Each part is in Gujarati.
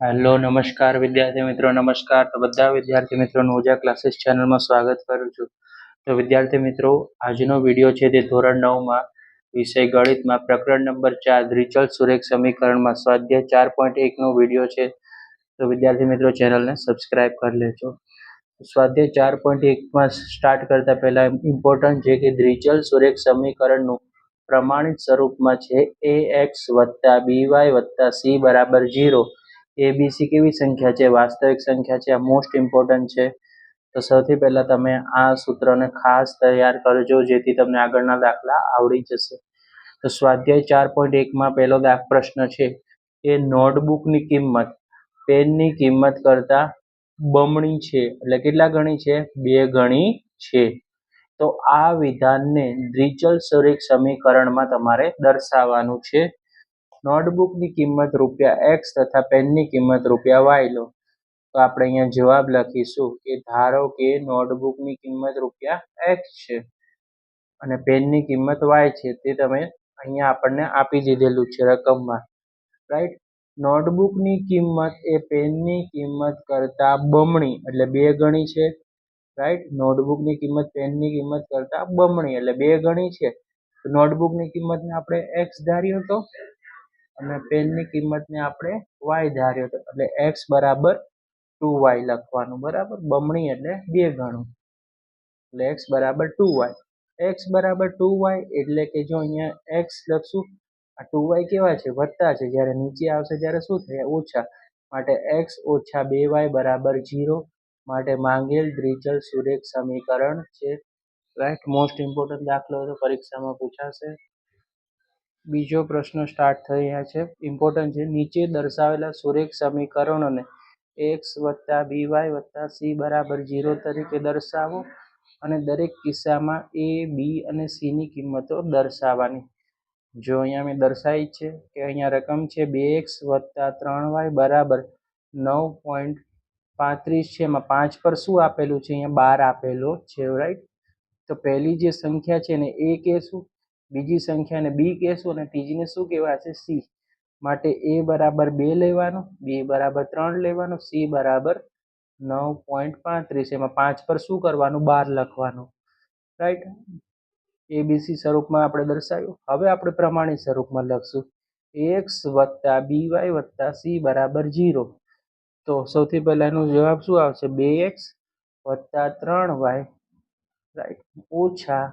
હેલો નમસ્કાર વિદ્યાર્થી મિત્રો નમસ્કાર. તો બધા વિદ્યાર્થી મિત્રોનું ઉજા ક્લાસીસ ચેનલમાં સ્વાગત કરું છું. તો વિદ્યાર્થી મિત્રો, આજનો વિડીયો છે તે ધોરણ 9માં વિષય ગણિતમાં પ્રકરણ નંબર 4 દ્વિચલ સુરેખ સમીકરણમાં સ્વાધ્યાય 4.1 નો વિડીયો છે. તો વિદ્યાર્થી મિત્રો ચેનલને સબસ્ક્રાઇબ કરી લેજો. સ્વાધ્યાય 4.1માં સ્ટાર્ટ કરતા પહેલા ઇમ્પોર્ટન્ટ છે કે દ્વિચલ સુરેખ સમીકરણનું પ્રમાણિત સ્વરૂપમાં છે ax + by + c = 0. એબીસી કેવી સંખ્યા છે? વાસ્તવિક સંખ્યા છે. આ મોસ્ટ ઇમ્પોર્ટન્ટ છે. તો સૌથી પહેલા તમે આ સૂત્રને ખાસ તૈયાર કરજો, જેથી તમને આગળના દાખલા આવડી જશે. તો સ્વાધ્યાય 4.1માં પહેલો પ્રશ્ન છે કે નોટબુકની કિંમત પેનની કિંમત કરતા બમણી છે, એટલે કેટલા ગણી છે? 2 ગણી છે. તો આ વિધાનને દ્વિચલ સુરેખ સમીકરણમાં તમારે દર્શાવવાનું છે. નોટબુકની કિંમત ₹x તથા પેનની કિંમત ₹y લો. તો આપણે અહીંયા જવાબ લખીશું કે ધારો કે નોટબુકની કિંમત ₹x છે અને પેનની કિંમત y છે. તે તમે અહીંયા આપણને આપી દીધેલું છે રકમમાં, રાઈટ. નોટબુકની કિંમત એ પેનની કિંમત કરતા બમણી એટલે 2 ગણી છે, રાઈટ. નોટબુકની કિંમત પેનની કિંમત કરતા બમણી એટલે 2 ગણી છે. તો નોટબુકની કિંમતને આપણે x ધાર્યો હતો અને પેનની કિંમતને આપણે y ધાર્યો હતો, એટલે x બરાબર 2y લખવાનું, બરાબર. બમણી એટલે 2 ગણું, એટલે x બરાબર 2y. x બરાબર 2y એટલે કે જો અહીંયા x લખશું, આ 2y કેવા છે? વત્તા છે. જ્યારે નીચે આવશે ત્યારે શું થાય? ઓછા. માટે x - 2y બરાબર 0. માટે માંગેલ દ્વિચલ સુરેખ સમીકરણ છે, રાઈટ. મોસ્ટ ઇમ્પોર્ટન્ટ દાખલો તો પરીક્ષામાં પૂછાશે. બીજો પ્રશ્ન સ્ટાર્ટ થઈ રહ્યા છે. ઇમ્પોર્ટન્ટ છે. નીચે દર્શાવેલા સુરેખ સમીકરણોને x + by + c = 0 તરીકે દર્શાવો અને દરેક કિસ્સામાં a, b અને c ની કિંમતો દર્શાવવાની. જો અહીંયા મેં દર્શાવી છે કે અહીંયા રકમ છે 2x + 3y બરાબર 9.35 છે. એમાં 5 પર શું આપેલું છે? અહીંયા 12 આપેલો છે, રાઈટ. તો પહેલી જે સંખ્યા છે ને એ કહેશું, બીજી સંખ્યાને બી કહેશું અને ત્રીજીને શું કહેવાશે? સી. માટે a બરાબર 2 લેવાનું, b બરાબર 3 લેવાનું, c બરાબર 9.35. એમાં 5 પર શું કરવાનું? 12 લખવાનું, રાઈટ. એબીસી સ્વરૂપમાં આપણે દર્શાવ્યું. હવે આપણે પ્રમાણિત સ્વરૂપમાં લખશું ax + by + c બરાબર 0. તો સૌથી પહેલા એનો જવાબ શું આવશે? 2x + 3y, રાઈટ, ઓછા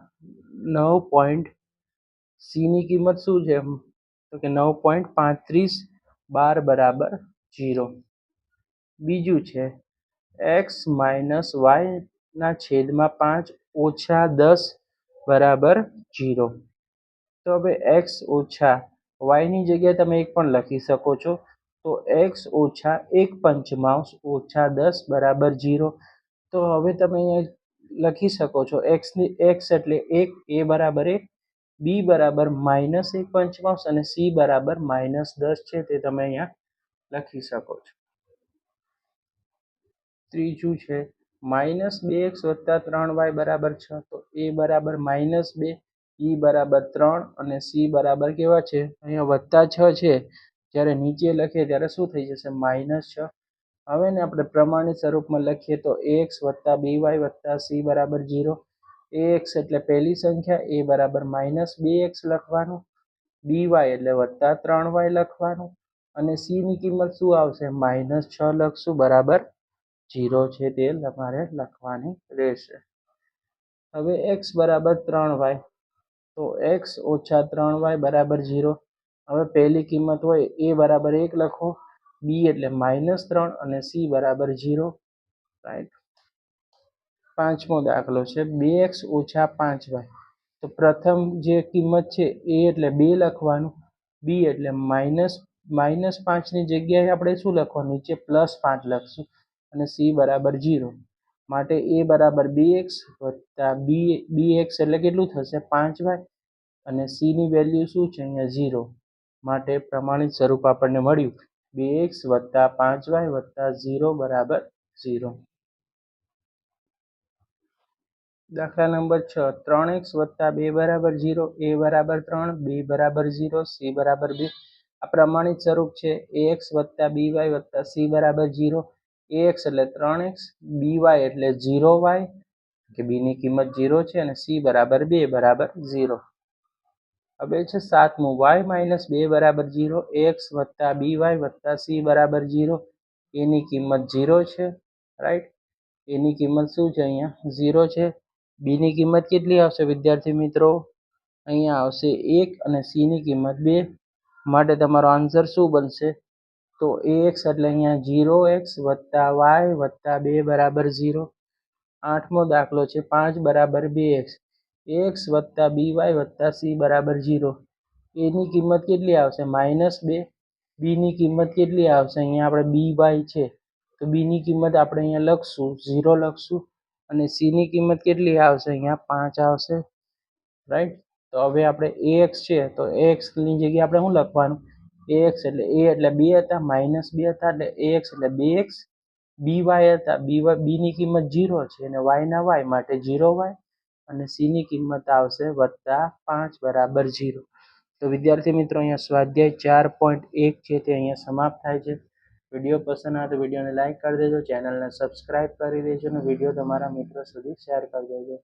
9. c ની કિંમત શું છે? તો કે 9.35. 12 બરાબર 0. બીજું છે x - y ના છેદમાં 5 ઓછા 10 બરાબર 0. તો હવે x ઓછા y ની જગ્યાએ તમે 1 પણ લખી શકો છો. તો x ઓછા 1/5 ઓછા 10 બરાબર 0. તો હવે તમે અહીંયા લખી શકો છો x એટલે 1, a બરાબર 1, b બરાબર -1/5 અને c બરાબર -10 છે. તે તમે અહીંયા લખી શકો છો. ત્રીજું છે -2x + 3y બરાબર 6. તો a બરાબર -2, e બરાબર 3 અને c બરાબર કેવા છે? અહીંયા +6 છે. જ્યારે નીચે લખીએ ત્યારે શું થઈ જશે? -6. હવે ને આપણે પ્રમાણિત સ્વરૂપમાં લખીએ તો ax + by + c બરાબર 0. ax એટલે પહેલી સંખ્યા, a બરાબર -2x લખવાનું, by એટલે +3y લખવાનું અને c ની કિંમત શું આવશે? -6 લખશું, બરાબર 0 છે તે તમારે લખવાની રહેશે. હવે x બરાબર 3y. તો x ઓછા 3y બરાબર 0. હવે પહેલી કિંમત હોય a બરાબર 1 લખો, b એટલે -3 અને c બરાબર 0, રાઈટ. પાંચમો દાખલો છે 2x ઓછા 5y. તો પ્રથમ જે કિંમત છે a એટલે 2 લખવાનું, b એટલે -5 ની જગ્યાએ આપણે શું લખવાનું? નીચે +5 લખશું અને c બરાબર 0. માટે a બરાબર 2x + bx એટલે કેટલું થશે? 5y અને c ની વેલ્યુ શું છે? અહીંયા 0. માટે પ્રમાણિત સ્વરૂપ આપણને મળ્યું 2x + 5y + 0 બરાબર 0. દાખલા નંબર 6 3x + 2 બરાબર 0, a બરાબર 3, b બરાબર 0, c બરાબર 2. આ પ્રમાણિત સ્વરૂપ છે ax વત્તા by વત્તા c બરાબર 0. ax એટલે 3x, by એટલે 0y કે b ની કિંમત 0 છે અને c બરાબર 2 બરાબર 0. હવે છે સાતમું y માઇનસ 2 બરાબર 0, ax વત્તા by વત્તા c બરાબર 0. એની કિંમત 0 છે, રાઈટ. એની કિંમત શું છે? અહીંયા 0 છે. b ની કિંમત કેટલી આવશે વિદ્યાર્થી મિત્રો? અહીંયા આવશે 1 અને c ની કિંમત 2. માટે તમારો આન્સર શું બનશે? તો ax એટલે અહીંયા 0x વત્તા y વત્તા 2 બરાબર 0. આઠમો દાખલો છે 5 બરાબર 2x, ax વત્તા by વત્તા c બરાબર 0. એની કિંમત કેટલી આવશે? -2. b ની કિંમત કેટલી આવશે? અહીંયા આપણે by છે તો b ની કિંમત આપણે અહીંયા લખશું 0 લખશું અને c ની કિંમત કેટલી આવશે? અહીંયા 5 આવશે, રાઈટ. તો હવે આપણે ax છે તો ax ની જગ્યાએ આપણે શું લખવાનું? ax એટલે a એટલે 2 હતા, -2 હતા એટલે ax એટલે 2x, by હતા b ની કિંમત 0 છે અને y ના y માટે 0y અને c ની કિંમત આવશે +5 બરાબર 0. તો વિદ્યાર્થી મિત્રો અહીંયા સ્વાધ્યાય 4.1 છે તે અહીંયા સમાપ્ત થાય છે. વિડીયો પસંદ આવે તો વિડીયોને લાઈક કરી દેજો, ચેનલને સબસ્ક્રાઇબ કરી દેજો અને વિડીયો તમારા મિત્રો સુધી શેર કરી દેજો.